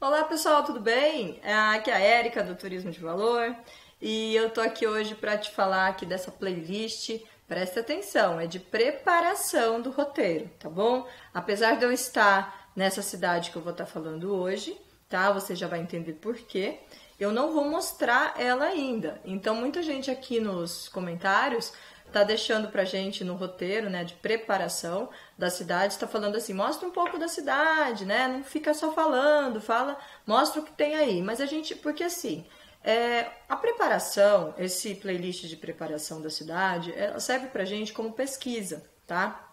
Olá pessoal, tudo bem? Aqui é a Érica do Turismo de Valor e eu tô aqui hoje para te falar aqui dessa playlist. Presta atenção, é de preparação do roteiro, tá bom? Apesar de eu estar nessa cidade que eu vou estar falando hoje, tá? Você já vai entender por quê. Eu não vou mostrar ela ainda. Então muita gente aqui nos comentários tá deixando pra gente no roteiro, né, de preparação da cidade, tá falando assim, mostra um pouco da cidade, né, não fica só falando, mostra o que tem aí, mas a gente, porque assim, a preparação, esse playlist de preparação da cidade, ela serve pra gente como pesquisa, tá?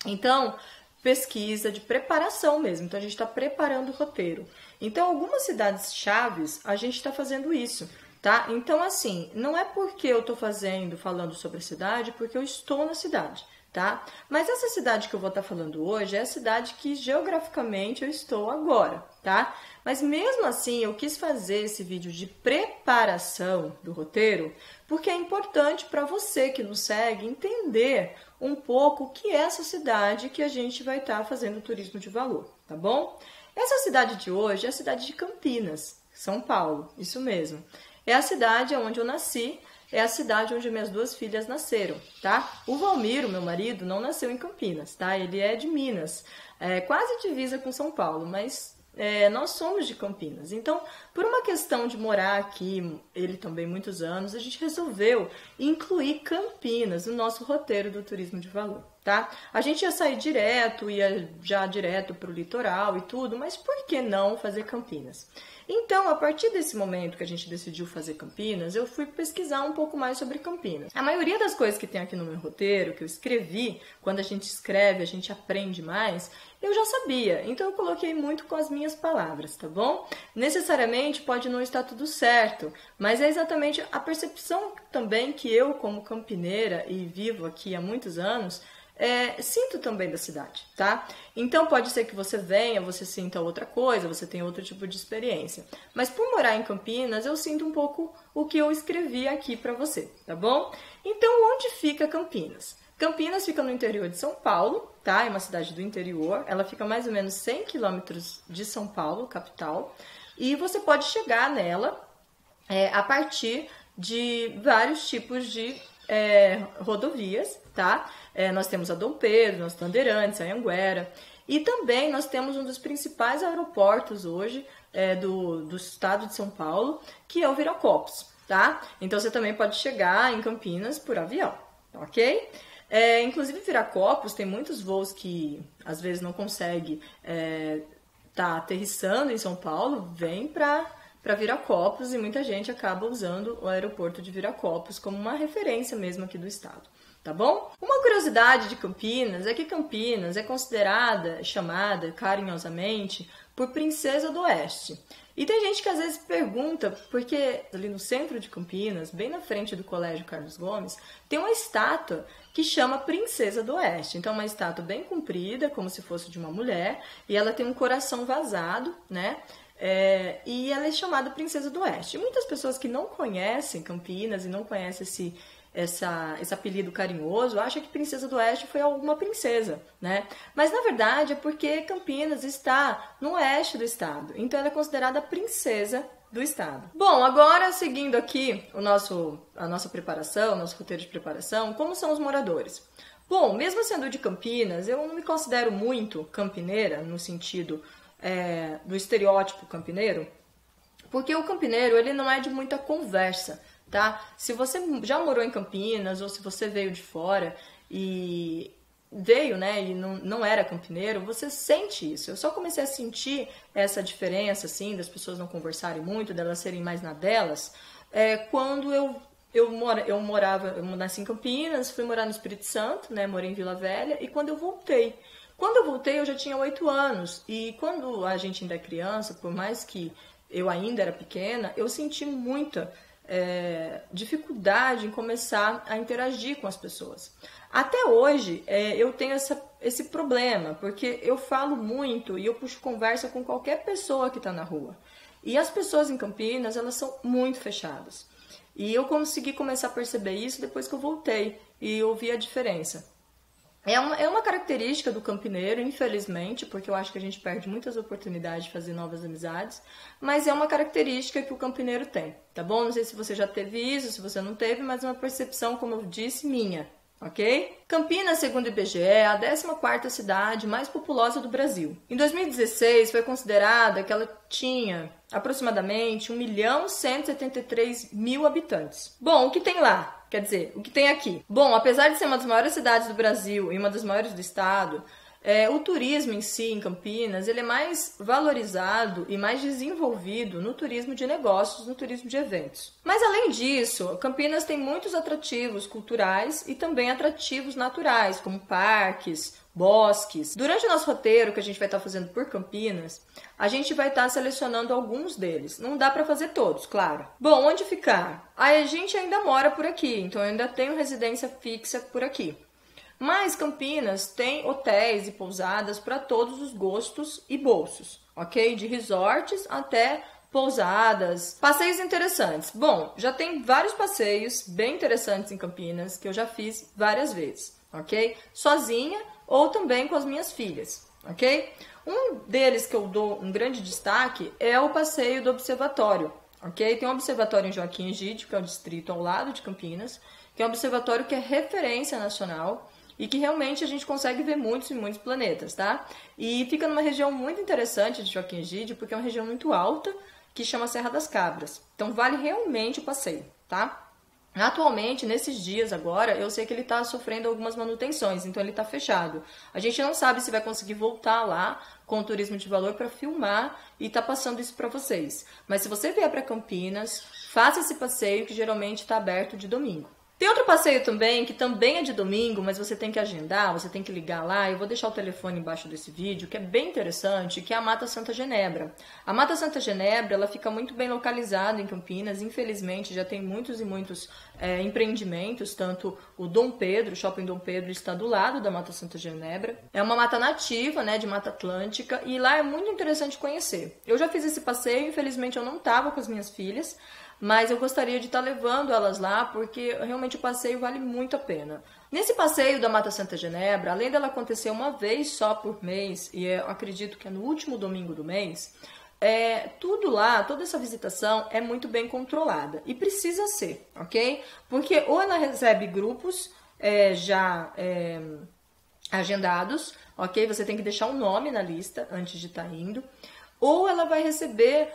Então, pesquisa de preparação mesmo, então a gente está preparando o roteiro. Então, algumas cidades chaves, a gente está fazendo isso. Tá? Então, assim, não é porque eu estou falando sobre a cidade, porque eu estou na cidade, tá? Mas essa cidade que eu vou estar falando hoje é a cidade que geograficamente eu estou agora, tá? Mas mesmo assim, eu quis fazer esse vídeo de preparação do roteiro, porque é importante para você que nos segue entender um pouco o que é essa cidade que a gente vai estar fazendo turismo de valor, tá bom? Essa cidade de hoje é a cidade de Campinas, São Paulo, isso mesmo. É a cidade onde eu nasci, é a cidade onde minhas duas filhas nasceram, tá? O Valmiro, meu marido, não nasceu em Campinas, tá? Ele é de Minas, quase divisa com São Paulo, mas nós somos de Campinas. Então, por uma questão de morar aqui, ele também muitos anos, a gente resolveu incluir Campinas no nosso roteiro do turismo de valor, tá? A gente ia sair direto, ia já direto para o litoral e tudo, mas por que não fazer Campinas? Então, a partir desse momento que a gente decidiu fazer Campinas, eu fui pesquisar um pouco mais sobre Campinas. A maioria das coisas que tem aqui no meu roteiro, que eu escrevi, quando a gente escreve, a gente aprende mais, eu já sabia. Então, eu coloquei muito com as minhas palavras, tá bom? Necessariamente pode não estar tudo certo, mas é exatamente a percepção também que eu, como campineira e vivo aqui há muitos anos, sinto também da cidade, tá? Então pode ser que você venha, você sinta outra coisa, você tenha outro tipo de experiência. Mas por morar em Campinas, eu sinto um pouco o que eu escrevi aqui pra você, tá bom? Então onde fica Campinas? Campinas fica no interior de São Paulo, tá? É uma cidade do interior, ela fica mais ou menos 100 quilômetros de São Paulo, capital, e você pode chegar nela a partir de vários tipos de rodovias, tá? Nós temos a Dom Pedro, nós temos Bandeirantes, a Anhanguera, e também nós temos um dos principais aeroportos hoje do estado de São Paulo, que é o Viracopos, tá? Então você também pode chegar em Campinas por avião, ok? Inclusive Viracopos tem muitos voos que às vezes não consegue tá aterrissando em São Paulo, vem para Viracopos e muita gente acaba usando o aeroporto de Viracopos como uma referência mesmo aqui do estado, tá bom? Uma curiosidade de Campinas é que Campinas é chamada carinhosamente por Princesa do Oeste. E tem gente que às vezes pergunta, porque ali no centro de Campinas, bem na frente do Colégio Carlos Gomes, tem uma estátua que chama Princesa do Oeste. Então, uma estátua bem comprida, como se fosse de uma mulher, e ela tem um coração vazado, né? E ela é chamada Princesa do Oeste. E muitas pessoas que não conhecem Campinas e não conhecem esse apelido carinhoso acham que Princesa do Oeste foi alguma princesa, né? Mas na verdade é porque Campinas está no oeste do estado, então ela é considerada a princesa do estado. Bom, agora seguindo aqui a nossa preparação, nosso roteiro de preparação, como são os moradores? Bom, mesmo sendo de Campinas, eu não me considero muito campineira no sentido do estereótipo campineiro, porque o campineiro ele não é de muita conversa, tá? Se você já morou em Campinas ou se você veio de fora e veio, né, e não era campineiro, você sente isso. Eu só comecei a sentir essa diferença, assim, das pessoas não conversarem muito, delas serem mais na delas, quando eu nasci em Campinas, fui morar no Espírito Santo, né, morei em Vila Velha, e quando eu voltei eu já tinha 8 anos, e quando a gente ainda é criança, por mais que eu ainda era pequena, eu senti muita dificuldade em começar a interagir com as pessoas. Até hoje eu tenho esse problema, porque eu falo muito e eu puxo conversa com qualquer pessoa que está na rua. E as pessoas em Campinas, elas são muito fechadas. E eu consegui começar a perceber isso depois que eu voltei e eu vi a diferença. É uma característica do campineiro, infelizmente, porque eu acho que a gente perde muitas oportunidades de fazer novas amizades, mas é uma característica que o campineiro tem, tá bom? Não sei se você já teve isso, se você não teve, mas é uma percepção, como eu disse, minha, ok? Campinas, segundo o IBGE, é a 14ª cidade mais populosa do Brasil. Em 2016, foi considerada que ela tinha aproximadamente 1.173.000 habitantes. Bom, o que tem lá? Quer dizer, o que tem aqui? Bom, apesar de ser uma das maiores cidades do Brasil e uma das maiores do estado, o turismo em si, em Campinas, ele é mais valorizado e mais desenvolvido no turismo de negócios, no turismo de eventos. Mas além disso, Campinas tem muitos atrativos culturais e também atrativos naturais, como parques, bosques. Durante o nosso roteiro que a gente vai estar fazendo por Campinas, a gente vai estar selecionando alguns deles. Não dá para fazer todos, claro. Bom, onde ficar? A gente ainda mora por aqui, então eu ainda tenho residência fixa por aqui. Mas Campinas tem hotéis e pousadas para todos os gostos e bolsos, ok? De resorts até pousadas, passeios interessantes. Bom, já tem vários passeios bem interessantes em Campinas que eu já fiz várias vezes, ok? Sozinha ou também com as minhas filhas, ok? Um deles que eu dou um grande destaque é o passeio do observatório, ok? Tem um observatório em Joaquim Egídio, que é o distrito ao lado de Campinas, que é um observatório que é referência nacional e que realmente a gente consegue ver muitos e muitos planetas, tá? E fica numa região muito interessante de Joaquim Egídio, porque é uma região muito alta, que chama Serra das Cabras. Então vale realmente o passeio, tá? Atualmente, nesses dias agora, eu sei que ele está sofrendo algumas manutenções, então ele está fechado. A gente não sabe se vai conseguir voltar lá com o turismo de valor para filmar e tá passando isso para vocês. Mas se você vier para Campinas, faça esse passeio que geralmente está aberto de domingo. Tem outro passeio também, que também é de domingo, mas você tem que agendar, você tem que ligar lá. Eu vou deixar o telefone embaixo desse vídeo, que é bem interessante, que é a Mata Santa Genebra. A Mata Santa Genebra, ela fica muito bem localizada em Campinas. Infelizmente, já tem muitos e muitos empreendimentos, tanto o Dom Pedro, o Shopping Dom Pedro, está do lado da Mata Santa Genebra. É uma mata nativa, né, de Mata Atlântica, e lá é muito interessante conhecer. Eu já fiz esse passeio, infelizmente eu não estava com as minhas filhas, mas eu gostaria de estar levando elas lá, porque realmente o passeio vale muito a pena. Nesse passeio da Mata Santa Genebra, além dela acontecer uma vez só por mês, e eu acredito que é no último domingo do mês, tudo lá, toda essa visitação é muito bem controlada. E precisa ser, ok? Porque ou ela recebe grupos já agendados, ok? Você tem que deixar um nome na lista antes de estar indo. Ou ela vai receber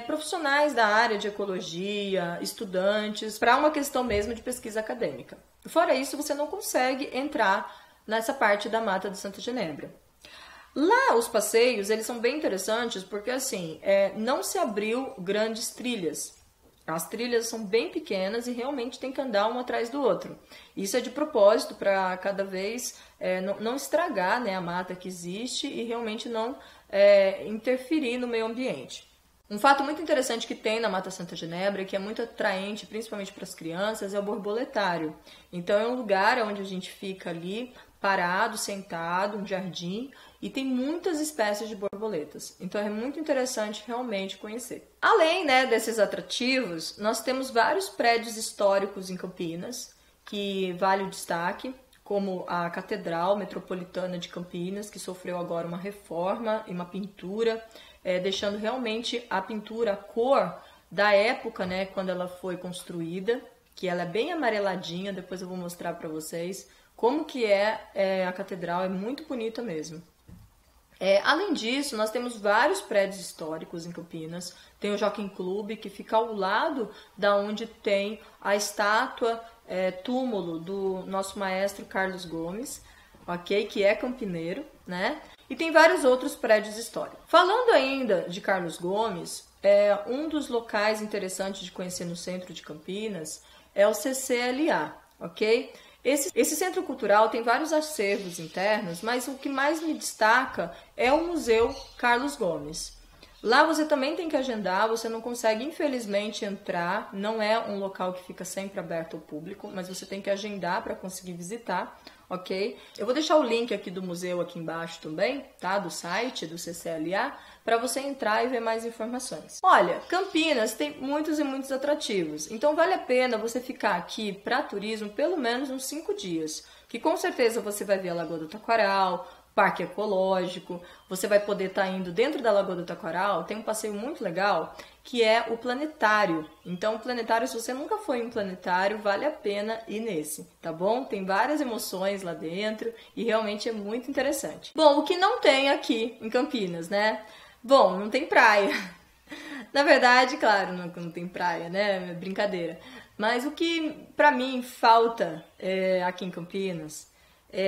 profissionais da área de ecologia, estudantes, para uma questão mesmo de pesquisa acadêmica. Fora isso, você não consegue entrar nessa parte da Mata de Santa Genebra. Lá, os passeios, eles são bem interessantes porque, assim, não se abriu grandes trilhas. As trilhas são bem pequenas e realmente tem que andar um atrás do outro. Isso é de propósito para cada vez não estragar, né, a mata que existe e realmente não interferir no meio ambiente. Um fato muito interessante que tem na Mata Santa Genebra, que é muito atraente, principalmente para as crianças, é o borboletário. Então é um lugar onde a gente fica ali parado, sentado, um jardim, e tem muitas espécies de borboletas. Então é muito interessante realmente conhecer. Além, né, desses atrativos, nós temos vários prédios históricos em Campinas, que vale o destaque, como a Catedral Metropolitana de Campinas, que sofreu agora uma reforma e uma pintura, deixando realmente a pintura, a cor da época, né, quando ela foi construída, que ela é bem amareladinha, depois eu vou mostrar para vocês como que a catedral, é muito bonita mesmo. Além disso, nós temos vários prédios históricos em Campinas. Tem o Jockey Club, que fica ao lado da onde tem a estátua, túmulo do nosso maestro Carlos Gomes, ok? Que é campineiro, né? E tem vários outros prédios históricos. Falando ainda de Carlos Gomes, um dos locais interessantes de conhecer no centro de Campinas é o CCLA, ok? Esse centro cultural tem vários acervos internos, mas o que mais me destaca é o Museu Carlos Gomes. Lá você também tem que agendar, você não consegue infelizmente entrar, não é um local que fica sempre aberto ao público, mas você tem que agendar para conseguir visitar, ok? Eu vou deixar o link aqui do museu aqui embaixo também, tá? Do site do CCLA, para você entrar e ver mais informações. Olha, Campinas tem muitos e muitos atrativos, então vale a pena você ficar aqui para turismo pelo menos uns 5 dias, que com certeza você vai ver a Lagoa do Taquaral, Parque Ecológico, você vai poder estar indo dentro da Lagoa do Taquaral, tem um passeio muito legal que é o planetário. Então o planetário, se você nunca foi em um planetário, vale a pena ir nesse, tá bom? Tem várias emoções lá dentro e realmente é muito interessante. Bom, o que não tem aqui em Campinas, né? Bom, não tem praia. Na verdade, claro, não tem praia, né? É brincadeira. Mas o que pra mim falta aqui em Campinas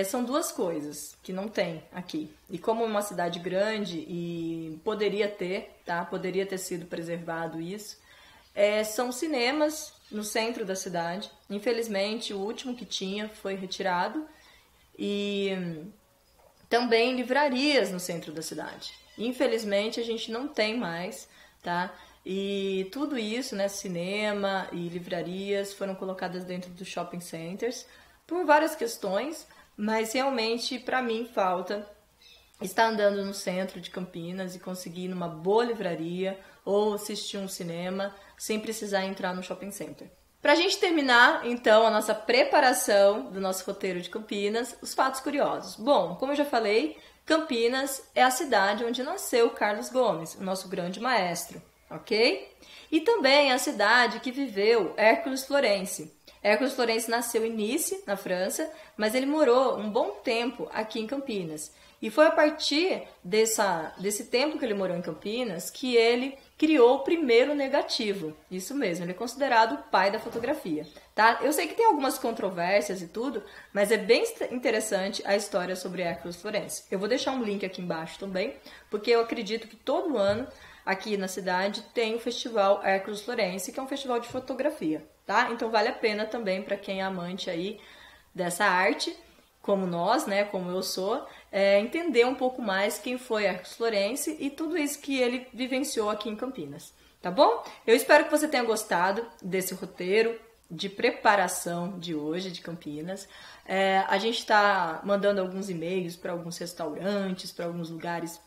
são duas coisas que não tem aqui. E como é uma cidade grande e poderia ter, tá? Poderia ter sido preservado isso. São cinemas no centro da cidade. Infelizmente, o último que tinha foi retirado. E também livrarias no centro da cidade. Infelizmente, a gente não tem mais, tá? E tudo isso, né, cinema e livrarias, foram colocadas dentro dos shopping centers por várias questões, mas realmente, para mim, falta estar andando no centro de Campinas e conseguir ir numa boa livraria ou assistir um cinema sem precisar entrar no shopping center. Para a gente terminar, então, a nossa preparação do nosso roteiro de Campinas, os fatos curiosos. Bom, como eu já falei, Campinas é a cidade onde nasceu Carlos Gomes, o nosso grande maestro, ok? E também é a cidade que viveu Hércules Florence. Hércules Florence nasceu em Nice, na França, mas ele morou um bom tempo aqui em Campinas. E foi a partir desse tempo que ele morou em Campinas que ele criou o primeiro negativo. Isso mesmo, ele é considerado o pai da fotografia, tá? Eu sei que tem algumas controvérsias e tudo, mas é bem interessante a história sobre Hércules Florence. Eu vou deixar um link aqui embaixo também, porque eu acredito que todo ano aqui na cidade tem o Festival Hércules Florence, que é um festival de fotografia, tá? Então vale a pena também para quem é amante aí dessa arte, como nós, né, como eu sou, entender um pouco mais quem foi Hércules Florence e tudo isso que ele vivenciou aqui em Campinas, tá bom? Eu espero que você tenha gostado desse roteiro de preparação de hoje de Campinas. A gente está mandando alguns e-mails para alguns restaurantes, para alguns lugares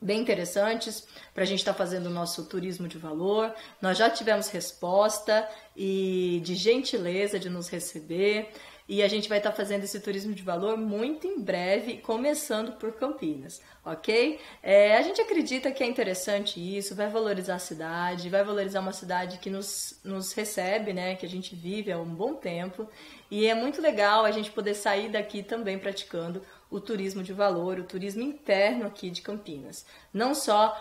bem interessantes para a gente estar fazendo o nosso turismo de valor. Nós já tivemos resposta e de gentileza de nos receber. E a gente vai estar fazendo esse turismo de valor muito em breve, começando por Campinas, ok? A gente acredita que é interessante isso, vai valorizar a cidade, vai valorizar uma cidade que nos recebe, né? Que a gente vive há um bom tempo. E é muito legal a gente poder sair daqui também praticando o turismo de valor, o turismo interno aqui de Campinas. Não só,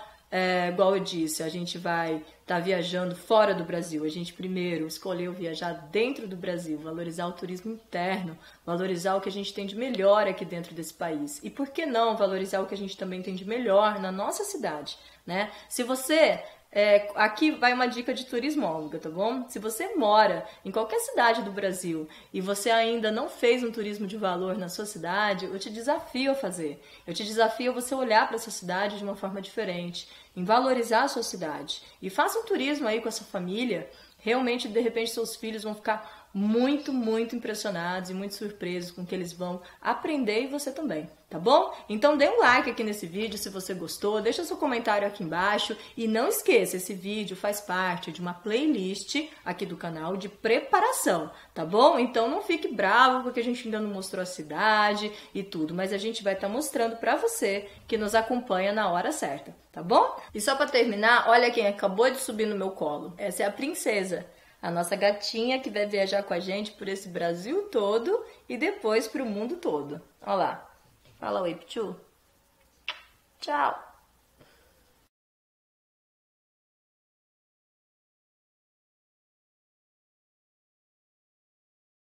igual eu disse, a gente vai estar viajando fora do Brasil. A gente primeiro escolheu viajar dentro do Brasil, valorizar o turismo interno, valorizar o que a gente tem de melhor aqui dentro desse país. E por que não valorizar o que a gente também tem de melhor na nossa cidade, né? Se você... aqui vai uma dica de turismóloga, tá bom? Se você mora em qualquer cidade do Brasil e você ainda não fez um turismo de valor na sua cidade, eu te desafio a fazer. Eu te desafio a você olhar para a sua cidade de uma forma diferente, em valorizar a sua cidade. E faça um turismo aí com a sua família. Realmente, de repente, seus filhos vão ficar muito, muito impressionados e muito surpresos com o que eles vão aprender e você também, tá bom? Então dê um like aqui nesse vídeo se você gostou, deixa seu comentário aqui embaixo e não esqueça, esse vídeo faz parte de uma playlist aqui do canal de preparação, tá bom? Então não fique bravo porque a gente ainda não mostrou a cidade e tudo, mas a gente vai estar mostrando pra você que nos acompanha na hora certa, tá bom? E só pra terminar, olha quem acabou de subir no meu colo, essa é a princesa. A nossa gatinha que vai viajar com a gente por esse Brasil todo e depois para o mundo todo. Olha lá. Fala oi, Pichu. Tchau.